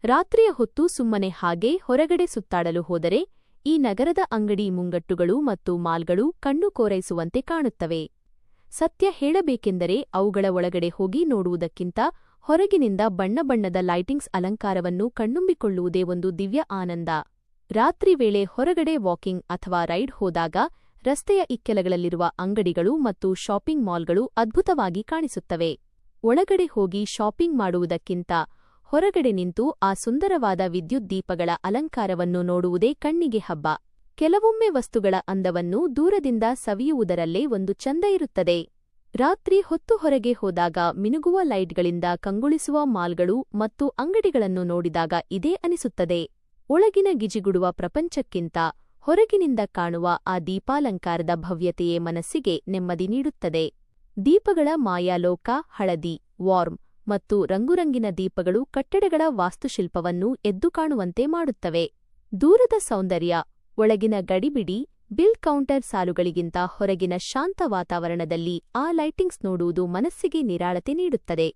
ರಾತ್ರಿಯ ಹೊತ್ತು ಸುಮ್ಮನೆ ಹಾಗೆ ಹೊರಗಡೆ ಸುತ್ತಾಡಲು ಹೋದರೆ ಈ ನಗರದ ಅಂಗಡಿ ಮುಂಗಟ್ಟುಗಳು ಮತ್ತು ಮಾಲ್ಗಳು ಕಣ್ಣು ಕೋರೈಸುವಂತೆ ಕಾಣುತ್ತವೆ. ಸತ್ಯ ಹೇಳಬೇಕೆಂದರೆ ಅವುಗಳ ಒಳಗಡೆ ಹೋಗಿ ನೋಡುವುದಕ್ಕಿಂತ ಹೊರಗಿನಿಂದ ಬಣ್ಣ ಬಣ್ಣದ ಲೈಟಿಂಗ್ಸ್ ಅಲಂಕಾರವನ್ನು ಕಣ್ಣುಂಬಿಕೊಳ್ಳುವುದೇ ಒಂದು ದಿವ್ಯ ಆನಂದ. ರಾತ್ರಿ ವೇಳೆ ಹೊರಗಡೆ ವಾಕಿಂಗ್ ಅಥವಾ ರೈಡ್ ಹೋದಾಗ ರಸ್ತೆಯ ಇಕ್ಕೆಲಗಳಲ್ಲಿರುವ ಅಂಗಡಿಗಳು ಮತ್ತು ಶಾಪಿಂಗ್ ಮಾಲ್ಗಳು ಅದ್ಭುತವಾಗಿ ಕಾಣಿಸುತ್ತವೆ. ಒಳಗಡೆ ಹೋಗಿ ಶಾಪಿಂಗ್ ಮಾಡುವುದಕ್ಕಿಂತ ಹೊರಗಡೆ ನಿಂತು ಆ ಸುಂದರವಾದ ವಿದ್ಯುತ್ ದೀಪಗಳ ಅಲಂಕಾರವನ್ನು ನೋಡುವುದೇ ಕಣ್ಣಿಗೆ ಹಬ್ಬ. ಕೆಲವೊಮ್ಮೆ ವಸ್ತುಗಳ ಅಂದವನ್ನು ದೂರದಿಂದ ಸವಿಯುವುದರಲ್ಲೇ ಒಂದು ಚಂದ ಇರುತ್ತದೆ. ರಾತ್ರಿ ಹೊತ್ತು ಹೊರಗೆ ಹೋದಾಗ ಮಿನುಗುವ ಲೈಟ್ಗಳಿಂದ ಕಂಗೊಳಿಸುವ ಮಾಲ್ಗಳು ಮತ್ತು ಅಂಗಡಿಗಳನ್ನು ನೋಡಿದಾಗ ಇದೇ ಅನಿಸುತ್ತದೆ. ಒಳಗಿನ ಗಿಜಿಗುಡುವ ಪ್ರಪಂಚಕ್ಕಿಂತ ಹೊರಗಿನಿಂದ ಕಾಣುವ ಆ ದೀಪಾಲಂಕಾರದ ಭವ್ಯತೆಯೇ ಮನಸ್ಸಿಗೆ ನೆಮ್ಮದಿ ನೀಡುತ್ತದೆ. ದೀಪಗಳ ಮಾಯಾಲೋಕ, ಹಳದಿ, ವಾರ್ಮ್ ಮತ್ತು ರಂಗುರಂಗಿನ ದೀಪಗಳು ಕಟ್ಟಡಗಳ ವಾಸ್ತುಶಿಲ್ಪವನ್ನು ಎದ್ದು ಕಾಣುವಂತೆ ಮಾಡುತ್ತವೆ. ದೂರದ ಸೌಂದರ್ಯ, ಒಳಗಿನ ಗಡಿಬಿಡಿ, ಬಿಲ್ ಕೌಂಟರ್ ಸಾಲುಗಳಿಗಿಂತ ಹೊರಗಿನ ಶಾಂತ ವಾತಾವರಣದಲ್ಲಿ ಆ ಲೈಟಿಂಗ್ಸ್ ನೋಡುವುದು ಮನಸ್ಸಿಗೆ ನಿರಾಳತೆ ನೀಡುತ್ತದೆ.